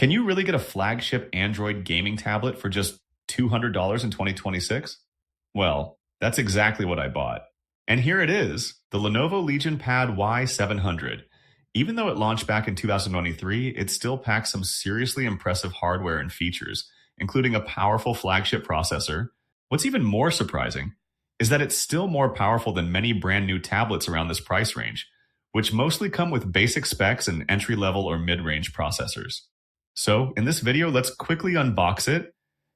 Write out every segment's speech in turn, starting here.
Can you really get a flagship Android gaming tablet for just $200 in 2026? Well, that's exactly what I bought. And here it is, the Lenovo Legion Pad Y700. Even though it launched back in 2023, it still packs some seriously impressive hardware and features, including a powerful flagship processor. What's even more surprising is that it's still more powerful than many brand new tablets around this price range, which mostly come with basic specs and entry-level or mid-range processors. So in this video, let's quickly unbox it,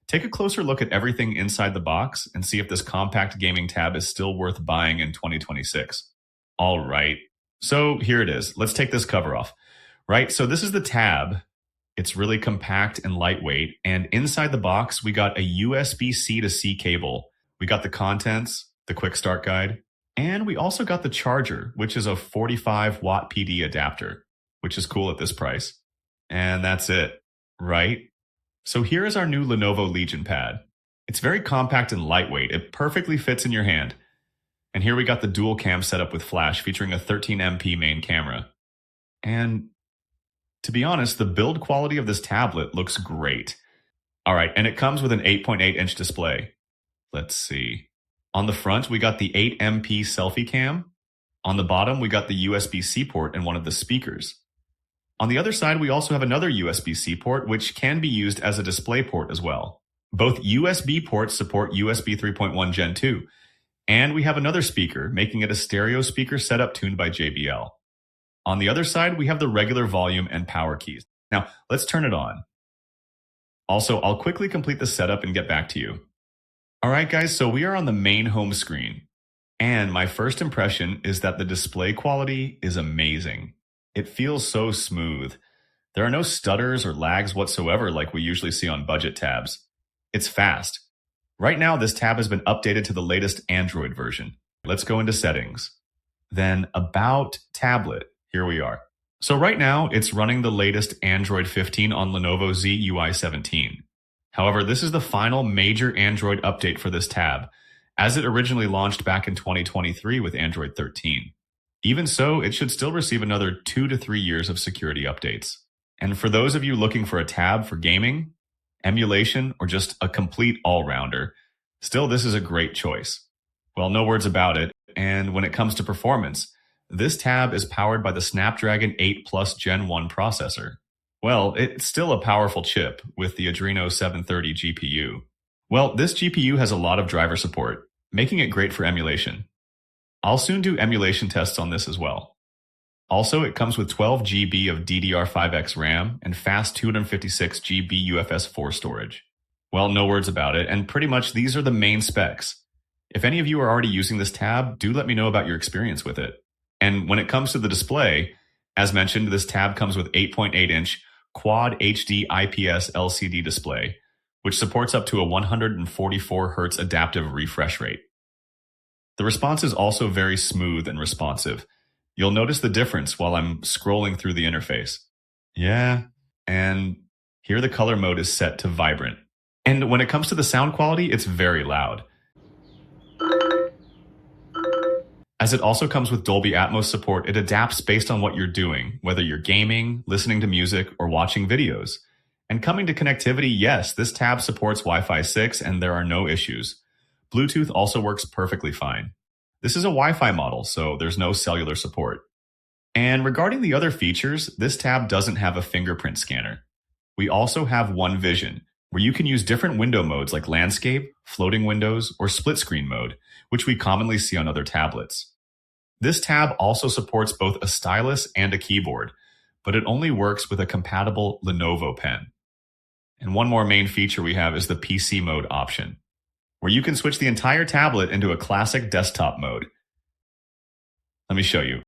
take a closer look at everything inside the box, and see if this compact gaming tab is still worth buying in 2026. All right, so here it is. Let's take this cover off. Right, so this is the tab. It's really compact and lightweight, and inside the box, we got a USB-C to C cable. We got the contents, the quick start guide, and we also got the charger, which is a 45-watt PD adapter, which is cool at this price. And that's it, right? So here is our new Lenovo Legion Pad. It's very compact and lightweight. It perfectly fits in your hand. And here we got the dual cam setup with flash featuring a 13MP main camera. And to be honest, the build quality of this tablet looks great. All right, and it comes with an 8.8-inch display. Let's see. On the front, we got the 8MP selfie cam. On the bottom, we got the USB-C port and one of the speakers. On the other side, we also have another USB-C port, which can be used as a display port as well. Both USB ports support USB 3.1 Gen 2, and we have another speaker, making it a stereo speaker setup tuned by JBL. On the other side, we have the regular volume and power keys. Now, let's turn it on. Also, I'll quickly complete the setup and get back to you. All right, guys, so we are on the main home screen, and my first impression is that the display quality is amazing. It feels so smooth. There are no stutters or lags whatsoever like we usually see on budget tabs. It's fast. Right now, this tab has been updated to the latest Android version. Let's go into settings. Then About Tablet. Here we are. So right now, it's running the latest Android 15 on Lenovo Y700. However, this is the final major Android update for this tab, as it originally launched back in 2023 with Android 13. Even so, it should still receive another 2 to 3 years of security updates. And for those of you looking for a tab for gaming, emulation, or just a complete all-rounder, still this is a great choice. Well, no words about it, and when it comes to performance, this tab is powered by the Snapdragon 8 Plus Gen 1 processor. Well, it's still a powerful chip with the Adreno 730 GPU. Well, this GPU has a lot of driver support, making it great for emulation. I'll soon do emulation tests on this as well. Also, it comes with 12 GB of DDR5X RAM and fast 256 GB UFS 4 storage. Well, no words about it, and pretty much these are the main specs. If any of you are already using this tab, do let me know about your experience with it. And when it comes to the display, as mentioned, this tab comes with 8.8-inch Quad HD IPS LCD display, which supports up to a 144 Hz adaptive refresh rate. The response is also very smooth and responsive. You'll notice the difference while I'm scrolling through the interface. Yeah, and here the color mode is set to vibrant. And when it comes to the sound quality, it's very loud. As it also comes with Dolby Atmos support, it adapts based on what you're doing, whether you're gaming, listening to music, or watching videos. And coming to connectivity, yes, this tab supports Wi-Fi 6 and there are no issues. Bluetooth also works perfectly fine. This is a Wi-Fi model, so there's no cellular support. And regarding the other features, this tab doesn't have a fingerprint scanner. We also have One Vision, where you can use different window modes like landscape, floating windows, or split screen mode, which we commonly see on other tablets. This tab also supports both a stylus and a keyboard, but it only works with a compatible Lenovo pen. And one more main feature we have is the PC mode option, where you can switch the entire tablet into a classic desktop mode. Let me show you.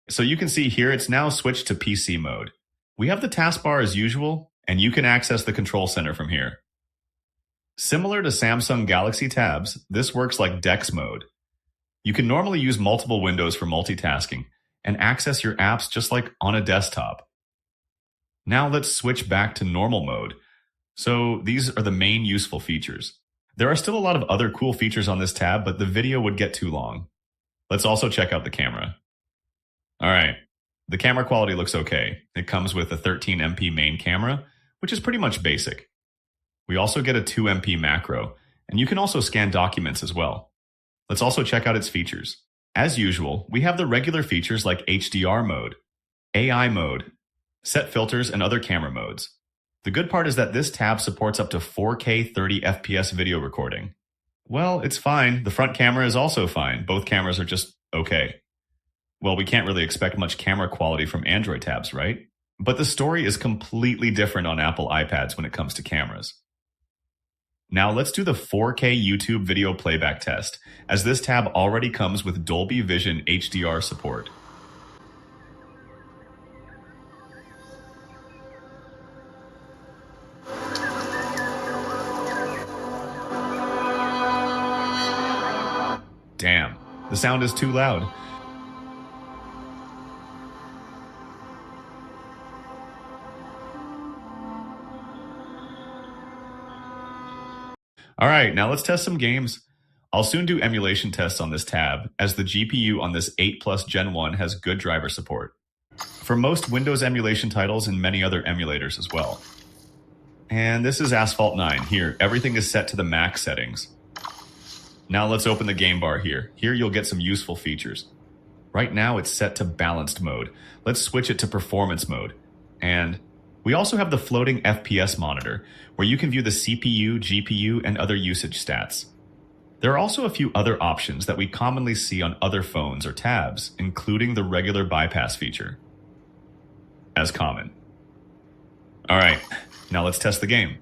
So you can see here it's now switched to PC mode. We have the taskbar as usual, and you can access the control center from here. Similar to Samsung Galaxy tabs, this works like DeX mode. You can normally use multiple windows for multitasking and access your apps just like on a desktop. Now let's switch back to normal mode. So these are the main useful features. There are still a lot of other cool features on this tab, but the video would get too long. Let's also check out the camera. All right, The camera quality looks okay. It comes with a 13MP main camera, which is pretty much basic. We also get a 2MP macro, and you can also scan documents as well. Let's also check out its features. As usual, we have the regular features like HDR mode, AI mode, set filters, and other camera modes. The good part is that this tab supports up to 4K 30 FPS video recording. Well, it's fine. The front camera is also fine. Both cameras are just okay. Well, we can't really expect much camera quality from Android tabs, right? But the story is completely different on Apple iPads when it comes to cameras. Now let's do the 4K YouTube video playback test, as this tab already comes with Dolby Vision HDR support. Damn, the sound is too loud. Alright, now let's test some games. I'll soon do emulation tests on this tab, as the GPU on this 8 Plus Gen 1 has good driver support for most Windows emulation titles and many other emulators as well. And this is Asphalt 9. Here, everything is set to the max settings. Now let's open the game bar here. Here you'll get some useful features. Right now it's set to balanced mode. Let's switch it to performance mode. And we also have the floating FPS monitor, where you can view the CPU, GPU, and other usage stats. There are also a few other options that we commonly see on other phones or tabs, including the regular bypass feature, as common. Alright, now let's test the game.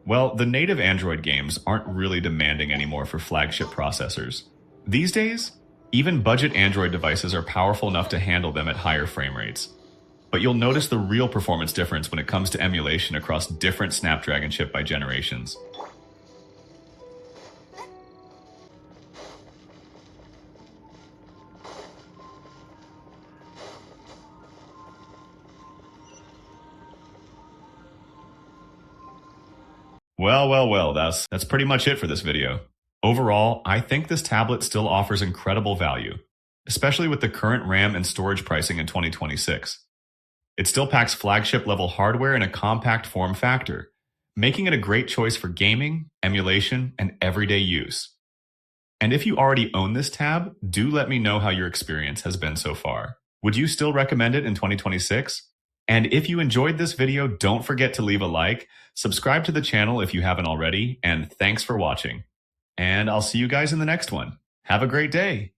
Well, the native Android games aren't really demanding anymore for flagship processors. These days, even budget Android devices are powerful enough to handle them at higher frame rates. But you'll notice the real performance difference when it comes to emulation across different Snapdragon chip by generations. Well, that's pretty much it for this video. Overall, I think this tablet still offers incredible value, especially with the current RAM and storage pricing in 2026. It still packs flagship level hardware in a compact form factor, making it a great choice for gaming, emulation, and everyday use. And if you already own this tab, do let me know how your experience has been so far. Would you still recommend it in 2026? And if you enjoyed this video, don't forget to leave a like, subscribe to the channel if you haven't already, and thanks for watching. And I'll see you guys in the next one. Have a great day.